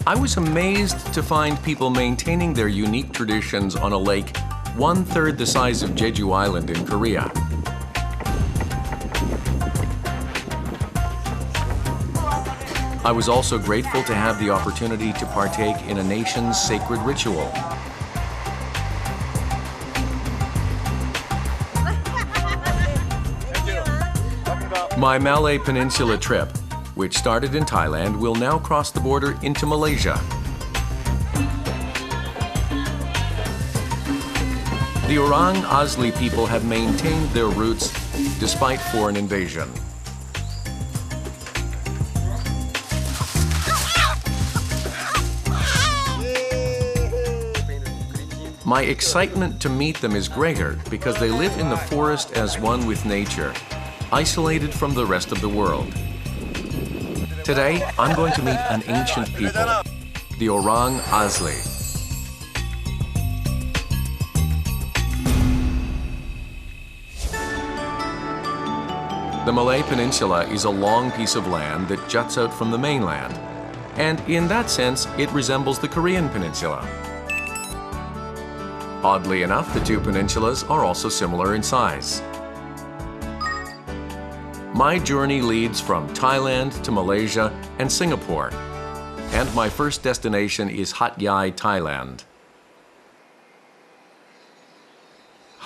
I was amazed to find people maintaining their unique traditions on a lake 1/3 the size of Jeju Island in Korea. I was also grateful to have the opportunity to partake in a nation's sacred ritual. My Malay Peninsula trip, which started in Thailand, will now cross the border into Malaysia. The Orang Asli people have maintained their roots despite foreign invasion. My excitement to meet them is greater because they live in the forest as one with nature, isolated from the rest of the world. Today, I'm going to meet an ancient people, the Orang Asli. The Malay Peninsula is a long piece of land that juts out from the mainland, and in that sense, it resembles the Korean peninsula. Oddly enough, the two peninsulas are also similar in size. My journey leads from Thailand to Malaysia and Singapore, and my first destination is Hat Yai, Thailand.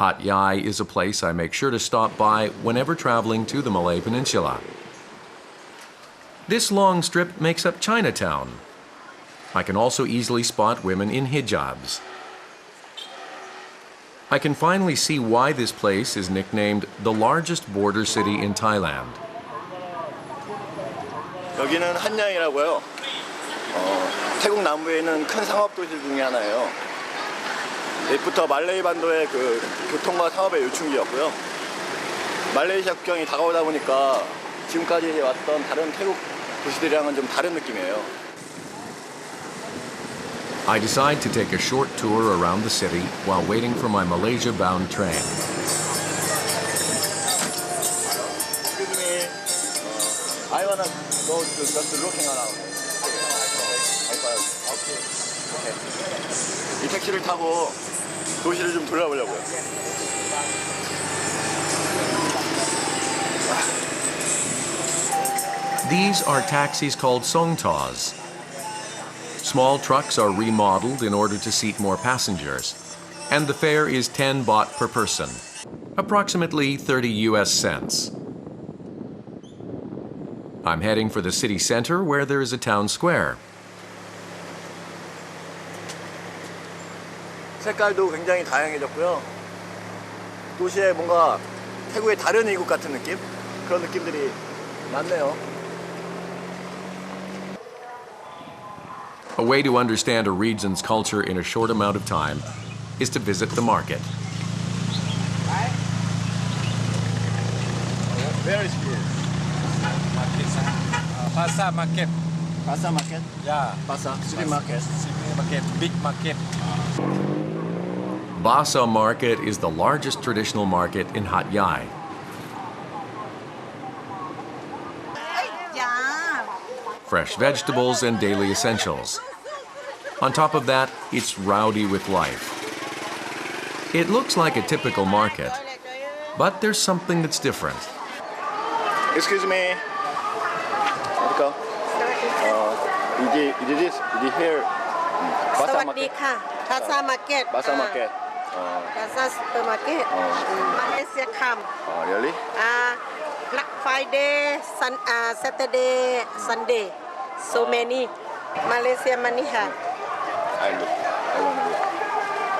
Hat Yai is a place I make sure to stop by whenever traveling to the Malay Peninsula. This long strip makes up Chinatown. I can also easily spot women in hijabs. I can finally see why this place is nicknamed the largest border city in Thailand. 여기는 한양이라고요. 태국 남부에 있는 큰 상업 도시 중에 하나예요. 옛부터 말레이 반도의 그 교통과 상업의 요충지였고요. 말레이시아 국경이 다가오다 보니까 지금까지 왔던 다른 태국 도시들이랑은 좀 다른 느낌이에요. I decide to take a short tour around the city while waiting for my Malaysia-bound train. Excuse me. I wanna go to just looking around. Okay. 이 택시를 타고 도시를 좀 돌아보려고요. These are taxis called songtas. Small trucks are remodeled in order to seat more passengers, and the fare is 10 baht per person, approximately 30 US cents. I'm heading for the city center where there is a town square. 색깔도 굉장히 다양해졌고요. 도시에 뭔가 태국의 다른 이국 같은 느낌? 그런 느낌들이 많네요. A way to understand a region's culture in a short amount of time is to visit the market. Where is it? Pasar market. Pasar market? Yeah. Pasar, city market. City market, big market. Basa Market is the largest traditional market in Hat Yai. Fresh vegetables and daily essentials. On top of that, it's rowdy with life. It looks like a typical market, but there's something that's different. Excuse me. 어디 가? 이제 here. Pasar market. Pasar market. Pasar market. Pasar supermarket. Malaysia come. Really? Black Friday, Saturday, Sunday. So many. Malaysia money ha. I want to look.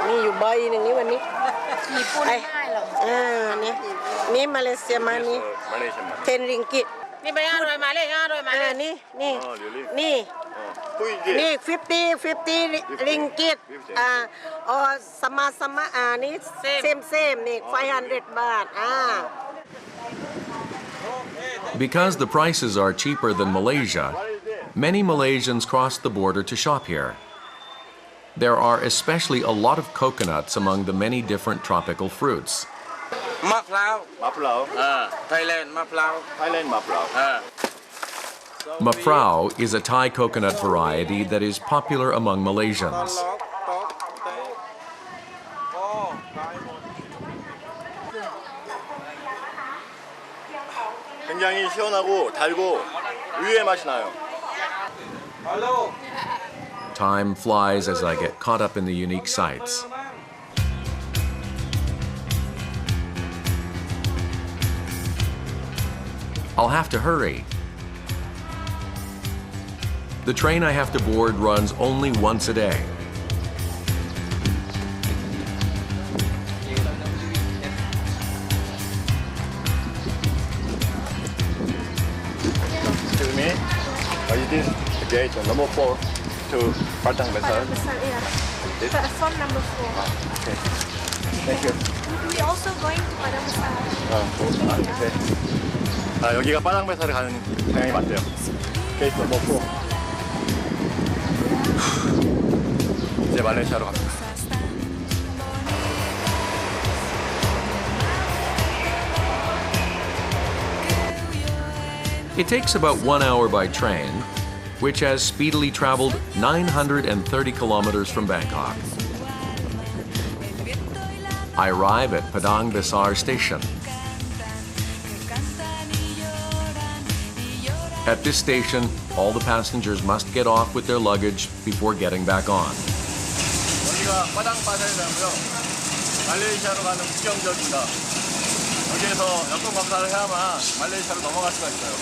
มีอยู่ใบหนึ่งนี่วันนี้ญี่ปุ่นได้หรอนี่มาเลเซียมานี่ Malaysian money. 10 ringgit นี่ไป500มาเลย500มาเลย นี่ really? นี่ 보이지? นี่50 ringgit สมานี่ same นี่500 baht Because the prices are cheaper than Malaysia, many Malaysians cross the border to shop here. There are especially a lot of coconuts among the many different tropical fruits. มะพร้าว 마플라오. Thailand มะพร้าว Thailand 마플라오. Mafrao is a Thai coconut variety that is popular among Malaysians. 굉장히 시원하고 달고 우유의 맛이 나요. Time flies as I get caught up in the unique sights. I'll have to hurry. The train I have to board runs only once a day. Excuse me. Is this the gate number 4 to Padang Besar? Platform number 4. Okay. Thank you. We also going to Padang Besar. 네. 여기가 빠당배사를 가는 방향이 맞대요. 게이트 넘버 4. 이제 말레이시아로 갑니다. It takes about 1 hour by train, which has speedily traveled 930 kilometers from Bangkok. I arrive at Padang Besar Station. At this station, all the passengers must get off with their luggage before getting back on. 여기가 빠당바사이라고요. 말레이시아로 가는 국경지역입니다. 여기에서 여권 검사를 해야만 말레이시아로 넘어갈 수가 있어요.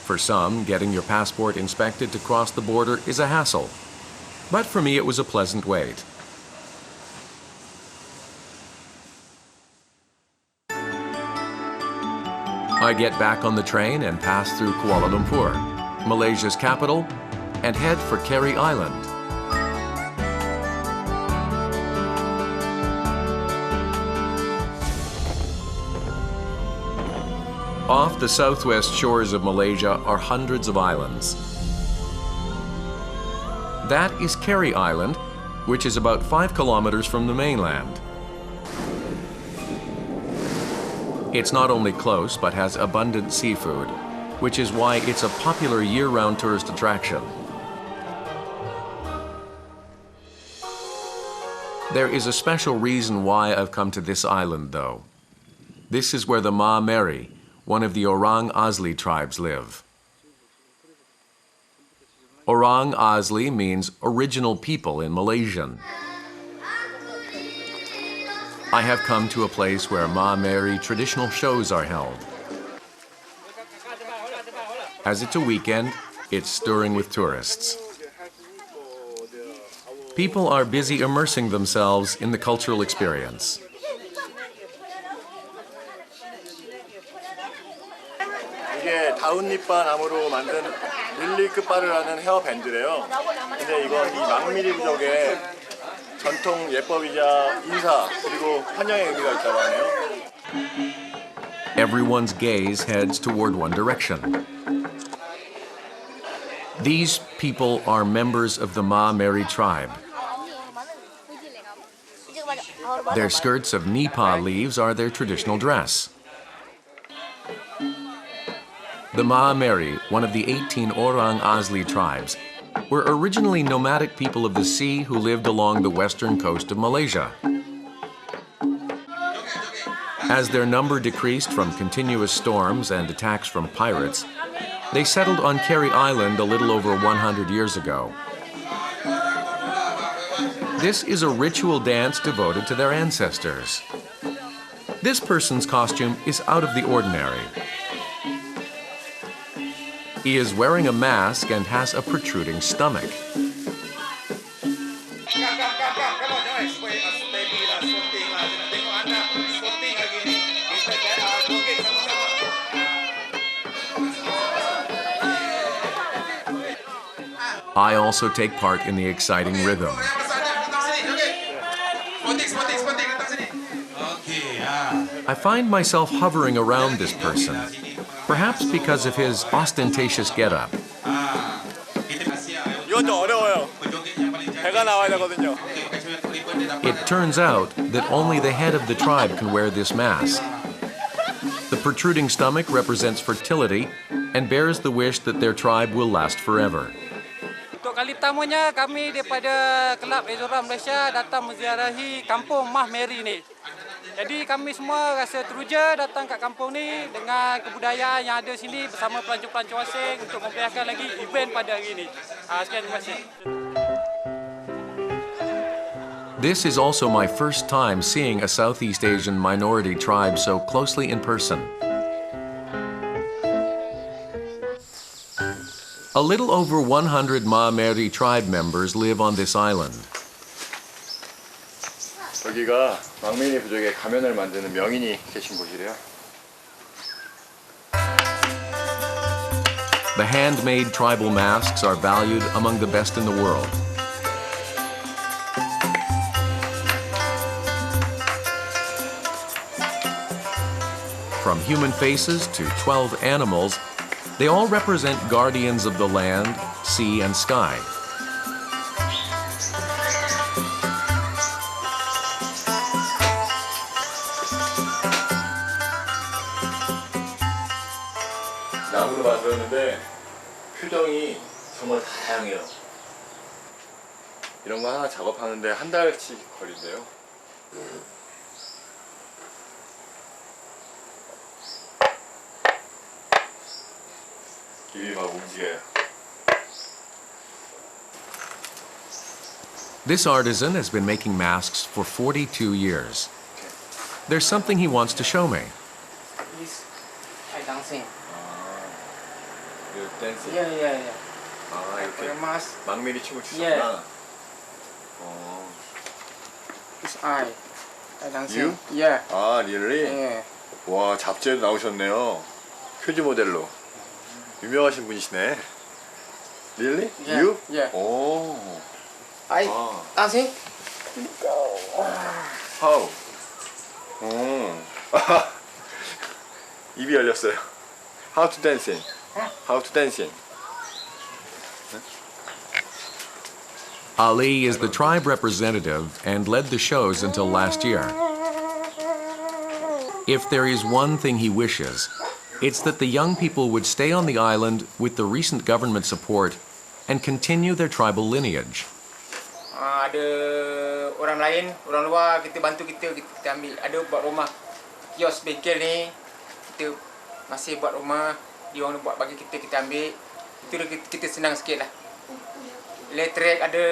For some, getting your passport inspected to cross the border is a hassle. But for me, it was a pleasant wait. I get back on the train and pass through Kuala Lumpur, Malaysia's capital, and head for Keri Island. Off the southwest shores of Malaysia are hundreds of islands. That is Keri Island, which is about 5 kilometers from the mainland. It's not only close, but has abundant seafood, which is why it's a popular year-round tourist attraction. There is a special reason why I've come to this island, though. This is where the Malay, one of the Orang Asli tribes, live. Orang Asli means original people in Malaysian. I have come to a place where Malay traditional shows are held. As it's a weekend, it's stirring with tourists. People are busy immersing themselves in the cultural experience. 이게 다운잎바 나무로 만든 릴리크바르라는 헤어 밴드래요. 근데 이건 이 망미리 부족의 전통 예법이자 인사 그리고 환영의 의미가 있다고 하네요. Everyone's gaze heads toward one direction. These people are members of the Malay tribe. Their skirts of nipa leaves are their traditional dress. The Malay, one of the 18 Orang Asli tribes, were originally nomadic people of the sea who lived along the western coast of Malaysia. As their number decreased from continuous storms and attacks from pirates, they settled on Keri Island a little over 100 years ago. This is a ritual dance devoted to their ancestors. This person's costume is out of the ordinary. He is wearing a mask and has a protruding stomach. I also take part in the exciting rhythm. I find myself hovering around this person, perhaps because of his ostentatious getup. 이건 좀 어려워요. 배가 나와야 되거든요. It turns out that only the head of the tribe can wear this mask. The protruding stomach represents fertility and bears the wish that their tribe will last forever. Untuk kali pertamanya kami daripada Kelab Ezora Malaysia datang menziarahi kampung Mah Mary ni. Jadi kami semua rasa teruja datang kat kampung ni dengan kebudayaan yang ada sini bersama pelancong-pelancong asing untuk memeriahkan lagi event pada hari ini. Sekian, terima kasih. This is also my first time seeing a Southeast Asian minority tribe so closely in person. A little over 100 Maameri tribe members live on this island. 여기가 망메리 부족의 가면을 만드는 명인이 계신 곳이래요. The handmade tribal masks are valued among the best in the world. From human faces to 12 animals, they all represent guardians of the land, sea, and sky. 나무로 만들었는데 표정이 정말 다양해요. 이런 거 하나 작업하는데 한 달치 걸린대요. 입이 막 움직여요. This artisan has been making masks for 42 years. There's something he wants to show me. He's dancing. 그 댄스. Yeah. 아 이렇게 The mask. 망미리 춤을 추셨구나. His eye. dancing. You? Yeah. 아 really? Yeah. 와 잡지에도 나오셨네요. 표지 모델로. 유명하신 분이시네. Really? Yeah. You? Yeah. 오. I dancing. How? 입이 열렸어요. How to dancing? How to dancing? Ali is the tribe representative and led the shows until last year. If there is one thing he wishes, it's that the young people would stay on the island with the recent government support and continue their tribal lineage. Ada orang lain, orang luar kita bantu kita ambil. Ada buat rumah kios bengkel ni kita masih buat rumah, dia orang buat bagi kita ambil. Itu kita senang sikit lah. Elektrik ada,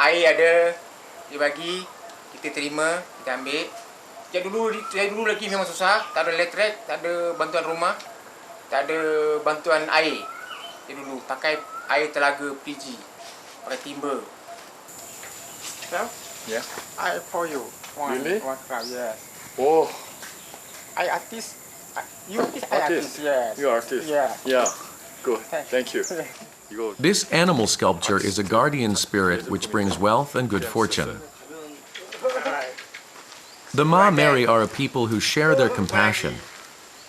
air ada, dia bagi, kita terima, kita ambil. Saya dulu lagi memang susah, tak ada elektrik, tak ada bantuan rumah, tak ada bantuan air. Saya dulu pakai air telaga PG, pakai timber. Yeah. I for you. Really? One crowd, yes. 오. I artist. You artist, yes. You artist. Yeah. Yeah. Good. Thank you. 이거 This animal sculpture is a guardian spirit which brings wealth and good fortune. The Maameri are a people who share their compassion,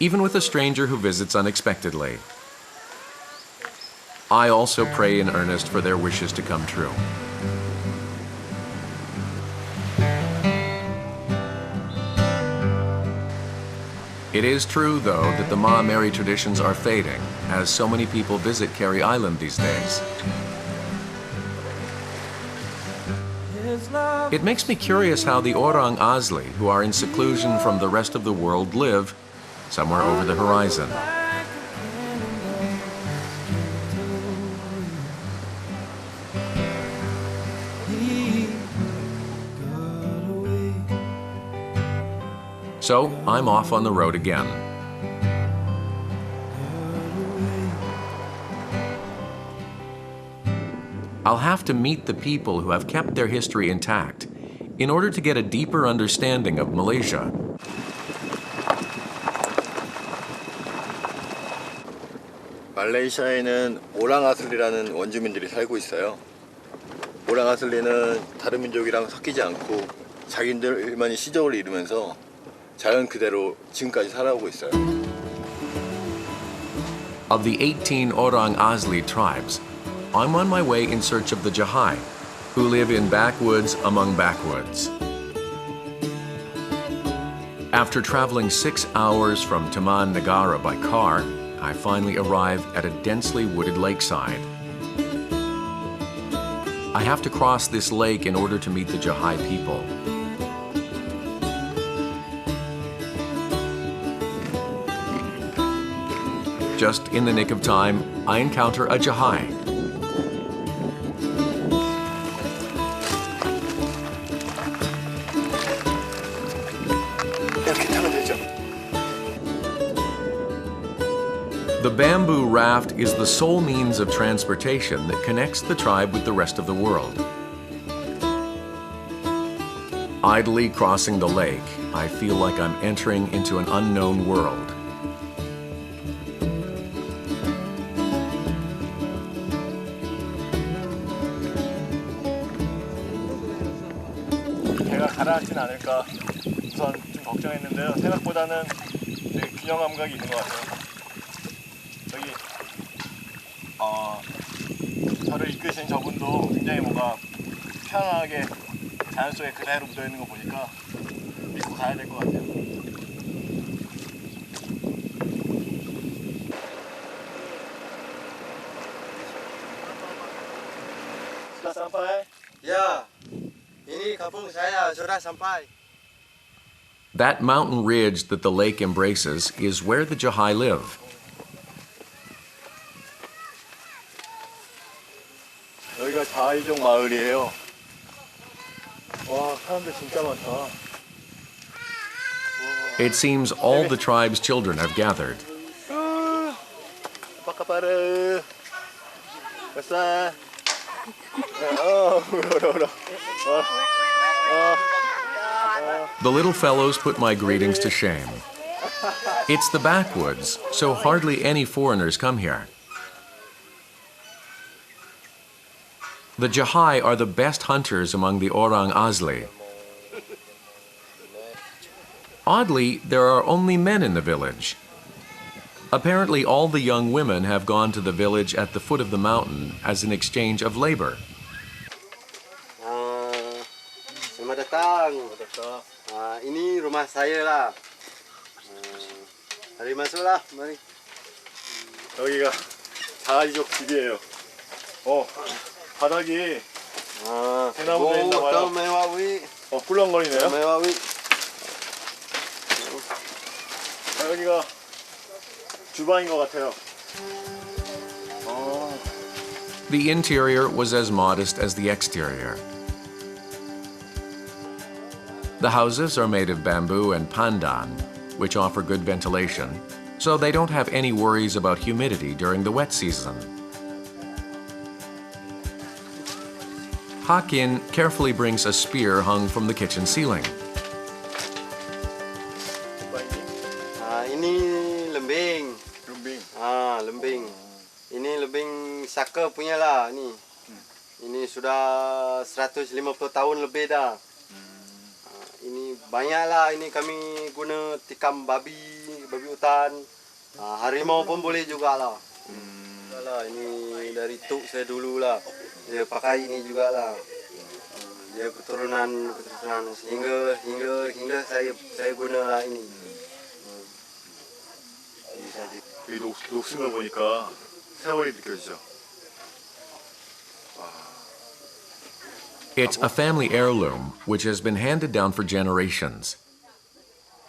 even with a stranger who visits unexpectedly. I also pray in earnest for their wishes to come true. It is true, though, that the Maameri traditions are fading, as so many people visit Carey Island these days. It makes me curious how the Orang Asli, who are in seclusion from the rest of the world, live somewhere over the horizon. So, I'm off on the road again. I'll have to meet the people who have kept their history intact in order to get a deeper understanding of Malaysia. 말레이시아에는 오랑아슬리라는 원주민들이 살고 있어요. 오랑아슬리는 다른 민족이랑 섞이지 않고 자기들만이 시적을 이루면서 자연 그대로 지금까지 살아오고 있어요. Of the 18 Orang Asli tribes, I'm on my way in search of the Jahai, who live in backwoods among backwoods. After traveling 6 hours from Taman Negara by car, I finally arrive at a densely wooded lakeside. I have to cross this lake in order to meet the Jahai people. Just in the nick of time, I encounter a Jahai. The bamboo raft is the sole means of transportation that connects the tribe with the rest of the world. Idly crossing the lake, I feel like I'm entering into an unknown world. 배가 가라앉진 않을까 우선 좀 걱정했는데요. 생각보다는 되게 균형 감각이 있는 것 같아요. 저기 저를 이끄신 저분도 굉장히 뭔가 편안하게 자연 속에 그대로 묻어 있는 거 보니까 믿고 가야 될 것 같아요. sudah sampai? Ya, ini kampung saya sudah sampai. That mountain ridge that the lake embraces is where the Jahai live. 여기가 자이족 마을이에요. 와, 사람들 진짜 많다. It seems all the tribe's children have gathered. Apa kabar? Besar. The little fellows put my greetings to shame. It's the backwoods, so hardly any foreigners come here. The Jahai are the best hunters among the Orang Asli. Oddly, there are only men in the village. Apparently, all the young women have gone to the village at the foot of the mountain as an exchange of labor. Selamat datang. Ini rumah saya lah. Mari masuklah, mari. 여기가 자이족 집이에요. 바닥이 대나무로 있나 봐요. 메와위. 꿀렁거리네요. 메와위. 여기가 주방인 것 같아요. The interior was as modest as the exterior. The houses are made of bamboo and pandan, which offer good ventilation, so they don't have any worries about humidity during the wet season. Hakin carefully brings a spear hung from the kitchen ceiling. Ini lembing. Lembing. Lembing. Ini lembing saka punya lah ni. Ini sudah 150 tahun lebih dah. Ini banyak lah, ini kami guna tikam babi hutan. Harimau pun boleh jugalah. Ini dari tuk saya dulu lah. Dia pakai ini jugalah. Dia keturunan hingga saya guna lah ini. 이 녹슨 거 보니까 세월이 느껴지죠. It's a family heirloom which has been handed down for generations.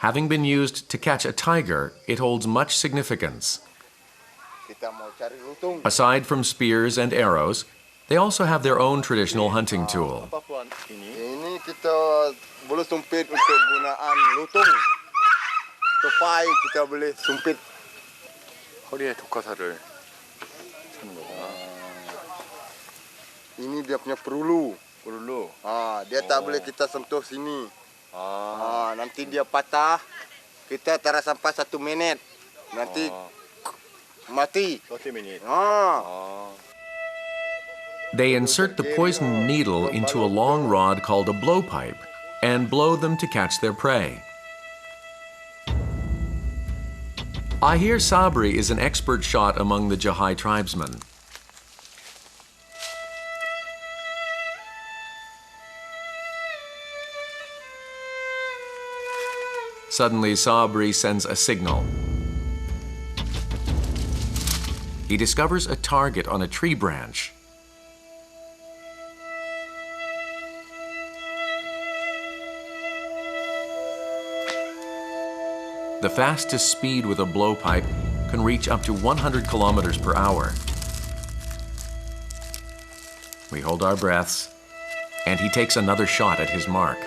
Having been used to catch a tiger, it holds much significance. Kita mau cari lutung. Aside from spears and arrows, they also have their own traditional hunting tool. Ini kita boleh sumpit untuk gunaan lutung. Tupai kita boleh sumpit. 허리에 독화살을 차는 거구나. Ini dia punya perulu. 꿀로. Dia tak boleh kita sentuh sini. Nanti dia patah. Kita taruh sampai 1 minit. Nanti mati. 30 minit. They insert the poisoned needle into a long rod called a blowpipe and blow them to catch their prey. I hear Sabri is an expert shot among the Jahai tribesmen. Suddenly, Sabri sends a signal. He discovers a target on a tree branch. The fastest speed with a blowpipe can reach up to 100 kilometers per hour. We hold our breaths, and he takes another shot at his mark.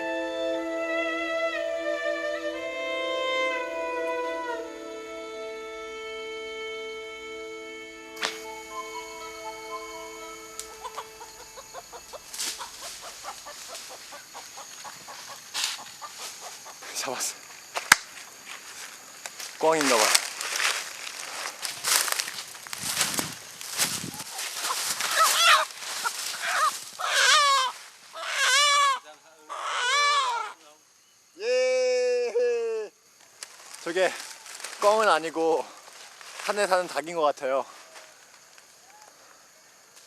잡았어. 꽝인가 봐. 예. 저게 꽝은 아니고 산에 사는 닭인 것 같아요.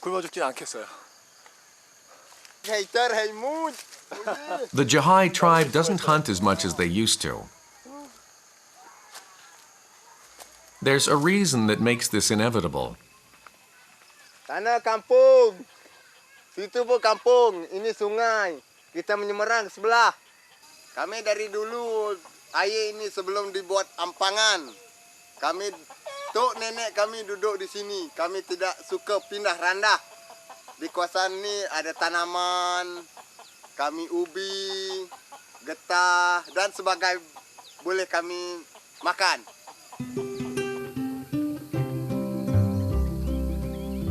굶어 죽진 않겠어요. The Jahai tribe doesn't hunt as much as they used to. There's a reason that makes this inevitable. Tanah kampung. Situ pun kampung. Ini sungai. Kita menyeberang ke sebelah. Kami dari dulu air ini sebelum dibuat ampangan. Kami tok nenek kami duduk di sini. Kami tidak suka pindah randah. Di kawasan ini ada tanaman, kami ubi, getah dan sebagainya boleh kami makan.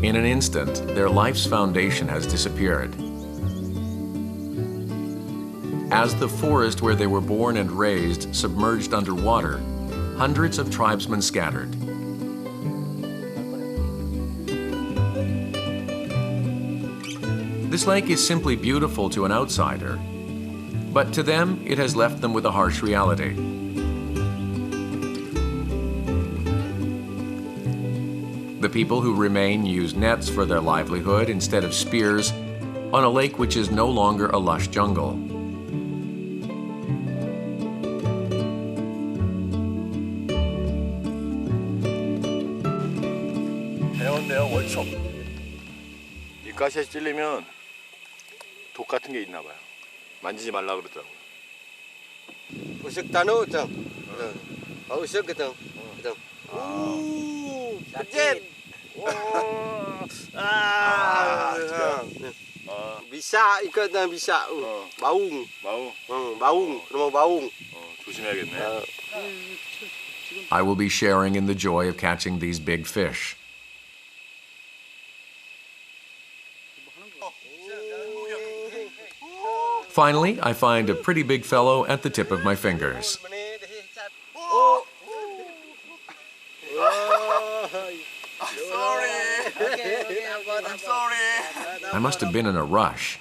In an instant, their life's foundation has disappeared. As the forest where they were born and raised submerged underwater, hundreds of tribesmen scattered. This lake is simply beautiful to an outsider, but to them it has left them with a harsh reality. The people who remain use nets for their livelihood instead of spears on a lake which is no longer a lush jungle. 대원대요 원석. 이 가시에 찔리면 독 같은 게 있나 봐요. 만지지 말라 그러더라고요. Usik tanu, Cang. Usik gitu. Sakit. Bisa ikat dan bisa. Baung. 마우. Baung. Rumah baung. 조심해야겠네. I will be sharing in the joy of catching these big fish. Finally, I find a pretty big fellow at the tip of my fingers. I'm sorry. I must have been in a rush.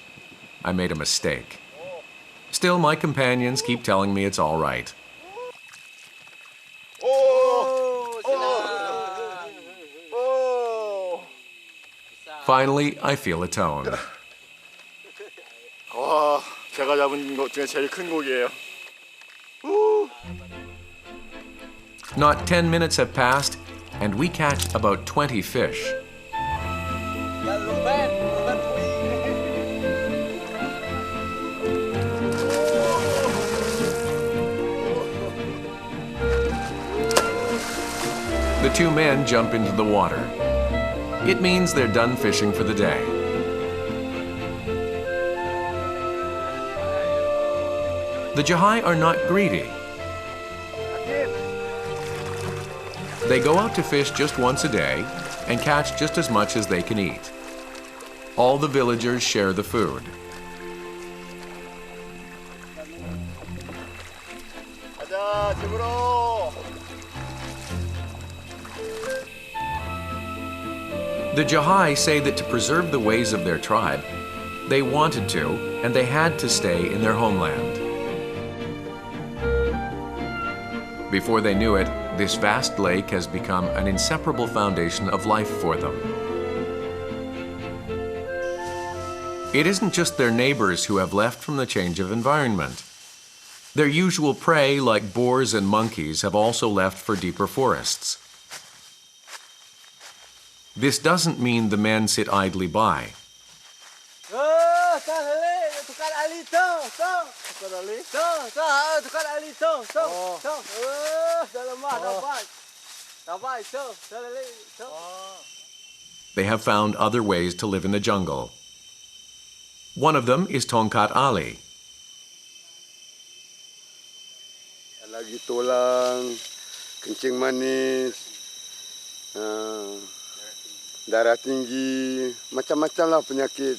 I made a mistake. Still, my companions keep telling me it's all right. Finally, I feel a tone. 와, 제가 잡은 것 중에 제일 큰 고기예요. Not 10 minutes have passed, and we catch about 20 fish. The two men jump into the water. It means they're done fishing for the day. The Jahai are not greedy. They go out to fish just once a day and catch just as much as they can eat. All the villagers share the food. 가자, 집으로. The Jahai say that to preserve the ways of their tribe, they wanted to and they had to stay in their homeland. Before they knew it, this vast lake has become an inseparable foundation of life for them. It isn't just their neighbors who have left from the change of environment. Their usual prey, like boars and monkeys, have also left for deeper forests. This doesn't mean the men sit idly by. They have found other ways to live in the jungle. One of them is tongkat Ali. Lagi tulang, kencing manis, darah tinggi, macam-macam lah penyakit.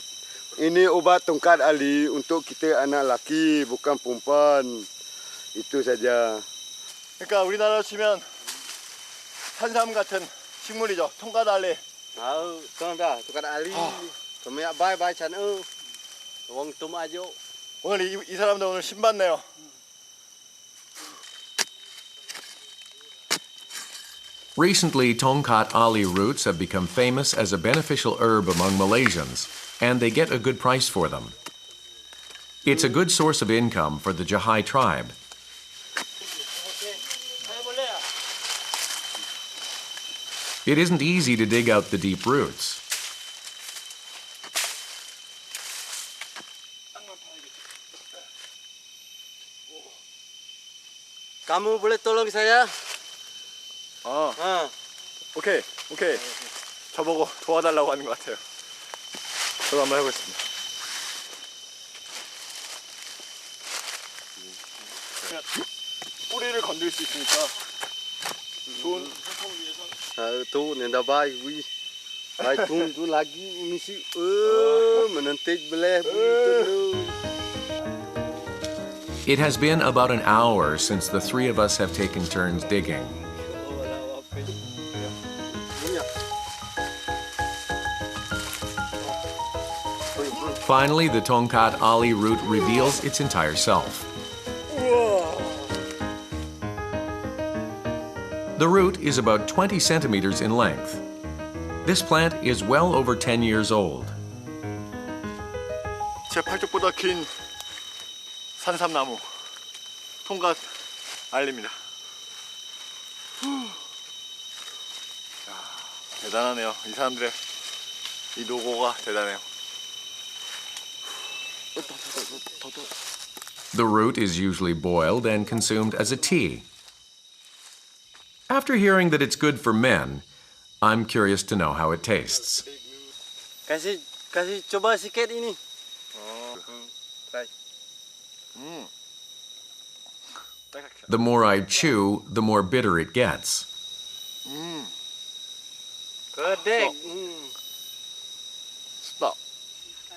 Ini obat tongkat Ali untuk kita anak laki, bukan perempuan. Itu saja. 그러니까 우리나라로 치면 산삼 같은 식물이죠. 통갓 알리. tongkat Ali. Kami bye chan wong tum ajo. 오늘 이 사람들 오늘 신받네요. Recently, tongkat Ali roots have become famous as a beneficial herb among Malaysians, and they get a good price for them. It's a good source of income for the Jahai tribe. It isn't easy to dig out the deep roots. Kamu boleh tolong saya? 오케이. 저보고 도와달라고 하는 것 같아요. 저도 한번 해보겠습니다. 뿌리를 건들 수 있으니까 좋은 상품을 위해서. Tu nenda bai wi. Bai tu lagi misi menentik beleh tu. It has been about an hour since the three of us have taken turns digging. Finally, the tongkat Ali root reveals its entire self. The root is about 20 centimeters in length. This plant is well over 10 years old. 제 팔뚝보다 긴 산삼나무 통갓 알리입니다. 대단하네요. 이 사람들의 이 노고가 대단해요. The root is usually boiled and consumed as a tea. After hearing that it's good for men, I'm curious to know how it tastes. Kasih coba sikit ini. The more I chew, the more bitter it gets. Kedek. Stop.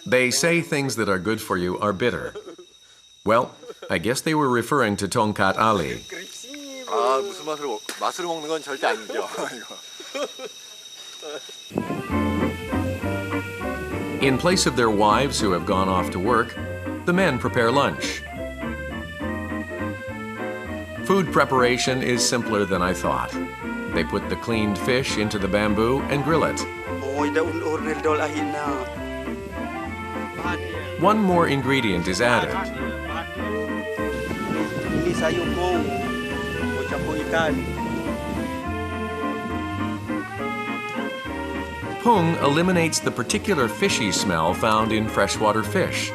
They say things that are good for you are bitter. Well, I guess they were referring to tongkat Ali. 무슨 맛으로 먹는 건 절대 아니죠. In place of their wives who have gone off to work, the men prepare lunch. Food preparation is simpler than I thought. They put the cleaned fish into the bamboo and grill it. One more ingredient is added. Pung eliminates the particular fishy smell found in freshwater fish.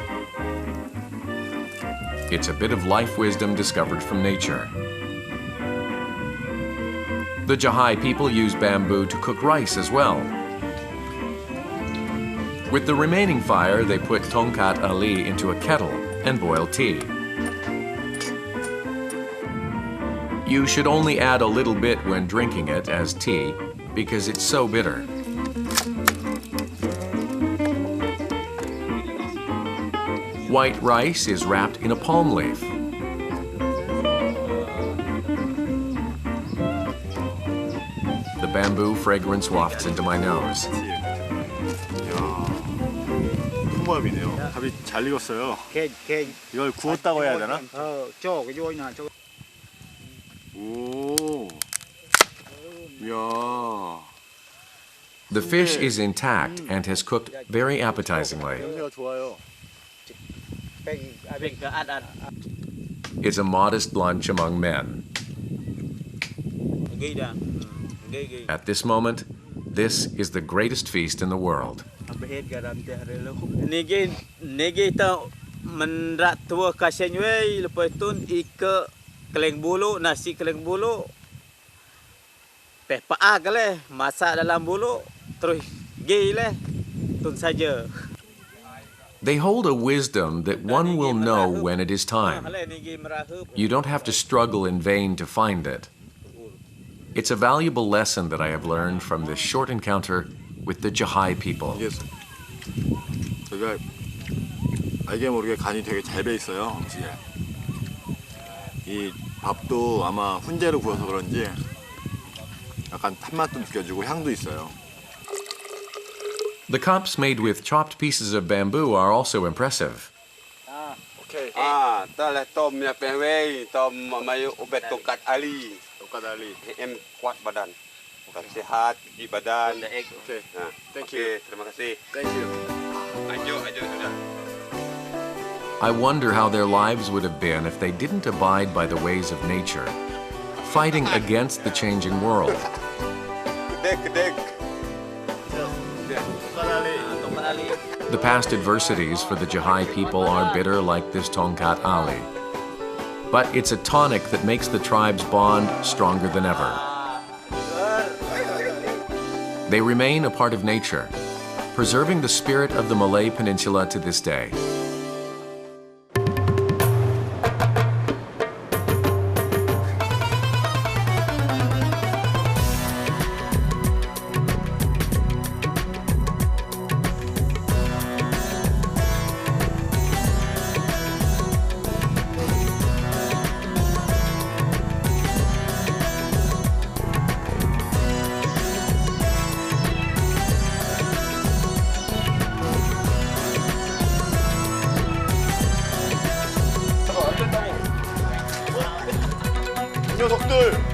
It's a bit of life wisdom discovered from nature. The Jahai people use bamboo to cook rice as well. With the remaining fire, they put tongkat Ali into a kettle and boil tea. You should only add a little bit when drinking it as tea because it's so bitter. White rice is wrapped in a palm leaf. The bamboo fragrance wafts into my nose. 홍보합이네요. 밥이 잘 익었어요. 이걸 구웠다고 해야 되나? 오. 이야. The fish is intact and has cooked very appetizingly. 냄새가 좋아요. is a modest lunch among men. At this moment, this is the greatest feast in the world. Menrak tua kasih nyui lepas tu ika keleng bulu nasi keleng bulu peh paak leh masak dalam bulu terus gay leh tun saja. They hold a wisdom that one will know when it is time. You don't have to struggle in vain to find it. It's a valuable lesson that I have learned from this short encounter with the Jahai people. Yes. 알게 모르게 간이 되게 잘 배 있어요, 음식에. 이 밥도 아마 훈제로 구워서 그런지 약간 탄맛도 느껴지고 향도 있어요. The cups made with chopped pieces of bamboo are also impressive. 오케이. Talah tom ya pehwei, tom mayu obat tokat ali. Tokat ali. Em kuat badan. Bukan sehat di badan. 오케이. Thank you. Oke, terima kasih. Thank you. Ajo sudah. I wonder how their lives would have been if they didn't abide by the ways of nature, fighting against the changing world. Kedek. The past adversities for the Jahai people are bitter like this Tongkat Ali. But it's a tonic that makes the tribe's bond stronger than ever. They remain a part of nature, preserving the spirit of the Malay Peninsula to this day. 녀석들!